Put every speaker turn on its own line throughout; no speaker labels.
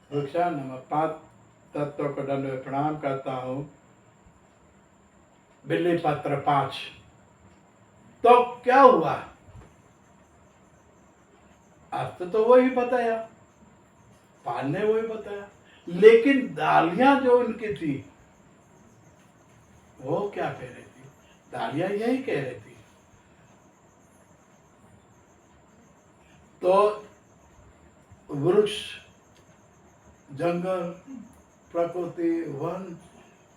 वृक्षा नमः। 5 तत्वों को दंडवत प्रणाम करता हूँ। बिल्ली पत्र 5। तो क्या हुआ? अर्थ तो वही बताया, पाल ने वही बताया, लेकिन डालियां जो उनकी थी वो क्या कह रही थी? डालियां यही कह रही थी। तो वृक्ष, जंगल, प्रकृति, वन,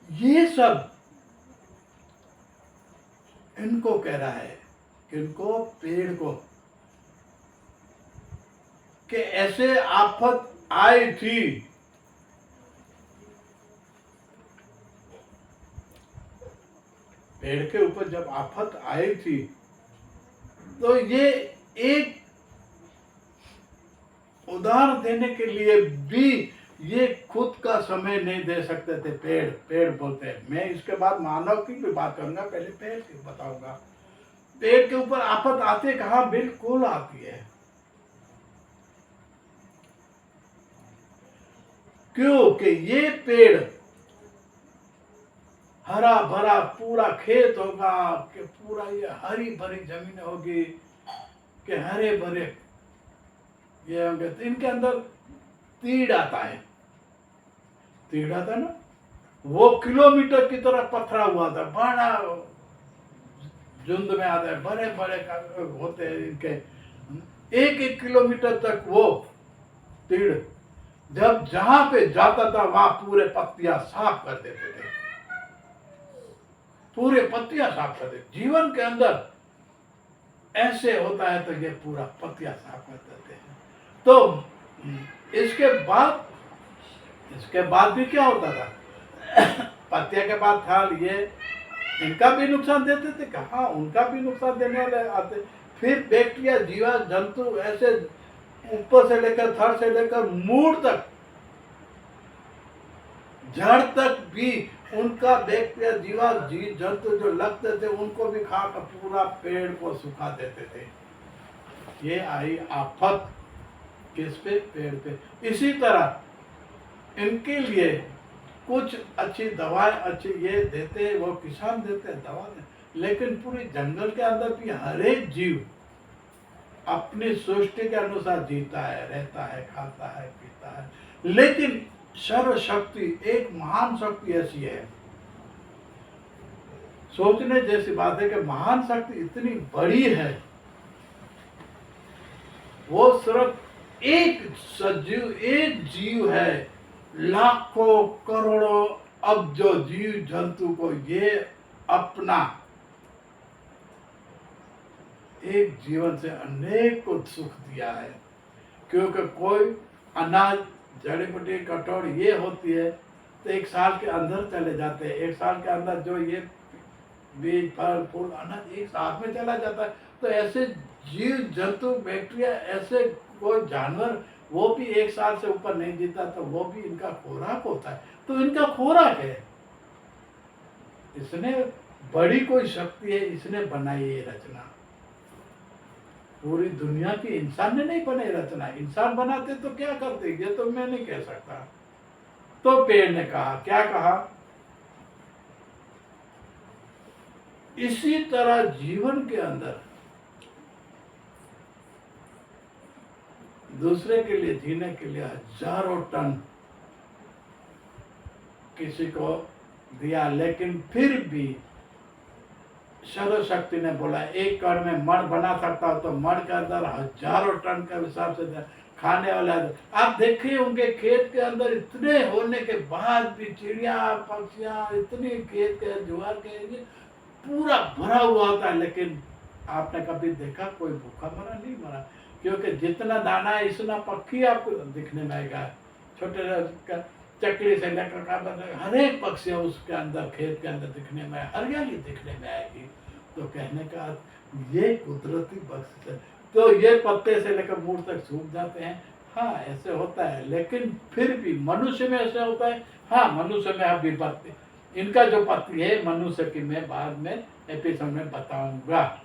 ये सब इनको कह रहा है, किनको? पेड़ को, कि ऐसे आफत आई थी, पेड़ के ऊपर जब आफत आई थी तो ये एक उदाहरण देने के लिए भी ये खुद का समय नहीं दे सकते थे। पेड़ बोलते हैं। मैं इसके बाद मानव की भी बात करूंगा, पहले पेड़ की बताऊंगा। पेड़ के ऊपर आफत आती कहाँ? बिल्कुल आती है। क्योंकि ये पेड़ हरा भरा पूरा खेत होगा, कि पूरा ये हरी भरी जमीन होगी, कि हरे भरे ये होंगे, तो इनके अंदर तीड़ आता है। तीड़ आता ना, वो किलोमीटर की तरह पथरा हुआ था, बड़ा झुंड में आता है, बड़े बड़े होते हैं इनके, 1-1 किलोमीटर तक वो तीड़ जब जहां पे जाता था वहां पूरे पत्तियां साफ कर देते थे, पूरे पत्तियां साफ कर देते। जीवन के अंदर ऐसे होता है तो ये पूरा पत्तियां साफ कर देते हैं। तो इसके बाद भी क्या होता था? पत्तियां के बाद थाल, ये इनका भी नुकसान देते थे। कहा उनका भी नुकसान देने वाले आते। फिर बैक्टीरिया, जीवा जंतु, ऐसे ऊपर से लेकर थड़ से लेकर मूल तक, जड़ तक भी उनका बैक्टीरिया, जीवा जंतु जो लगते थे उनको भी खाकर पूरा पेड़ को सुखा देते थे। ये आई आफत किस पे? पेड़ पे। इसी तरह इनके लिए कुछ अच्छी दवाएं, अच्छी ये देते, वो किसान देते हैं दवा दे, लेकिन पूरी जंगल के अंदर भी हर एक जीव अपनी सृष्टि के अनुसार जीता है, रहता है, खाता है, पीता है। लेकिन सर्वशक्ति, एक महान शक्ति ऐसी है, सोचने जैसी बात है कि महान शक्ति इतनी बड़ी है, वो सिर्फ एक सजीव, एक जीव है, लाखों करोड़ों अब्जों जीव जंतु को ये अपना एक जीवन से अनेक को सुख दिया है। क्योंकि कोई अनाज, जड़ी बूटी, कटोर ये होती है तो 1 साल के अंदर चले जाते हैं। 1 साल के अंदर जो ये बीज, फल, फूल, अनाज एक साथ में चला जाता है। तो ऐसे जीव जंतु, बैक्टीरिया, ऐसे कोई जानवर वो भी 1 साल से ऊपर नहीं जीता, तो वो भी इनका खुराक होता है। तो इनका खुराक है। इसने बड़ी कोई शक्ति है, इसने बनाई ये रचना। पूरी दुनिया की इंसान ने नहीं बनाई रचना। इंसान बनाते तो क्या करते, ये तो मैं नहीं कह सकता। तो पेड़ ने कहा, क्या कहा? इसी तरह जीवन के अंदर दूसरे के लिए जीने के लिए हजारों टन किसी को दिया, लेकिन फिर भी सर्वशक्ति ने बोला 1 कण में मण बना सकता हो, तो मण के अंदर हजारों टन के हिसाब से खाने वाले। आप देखिए उनके खेत के अंदर इतने होने के बाद भी चिड़िया, पक्षियां, इतनी खेत के जुआर के पूरा भरा हुआ होता है, लेकिन आपने कभी देखा कोई भूखा मरा? नहीं मरा। क्योंकि जितना दाना है इतना पक्षी आपको दिखने में आएगा। छोटे चकली से लेकर हर एक पक्षी उसके अंदर, खेत के अंदर दिखने में, हरियाली दिखने में आएगी। तो कहने का ये कुदरती बख्श है। तो ये पत्ते से लेकर मूल तक सूख जाते हैं। हाँ, ऐसे होता है, लेकिन फिर भी मनुष्य में ऐसे होता है। हाँ, मनुष्य में अभी पत्ती, इनका जो पत्ती है मनुष्य की मैं बाद में एपिसोड में बताऊंगा।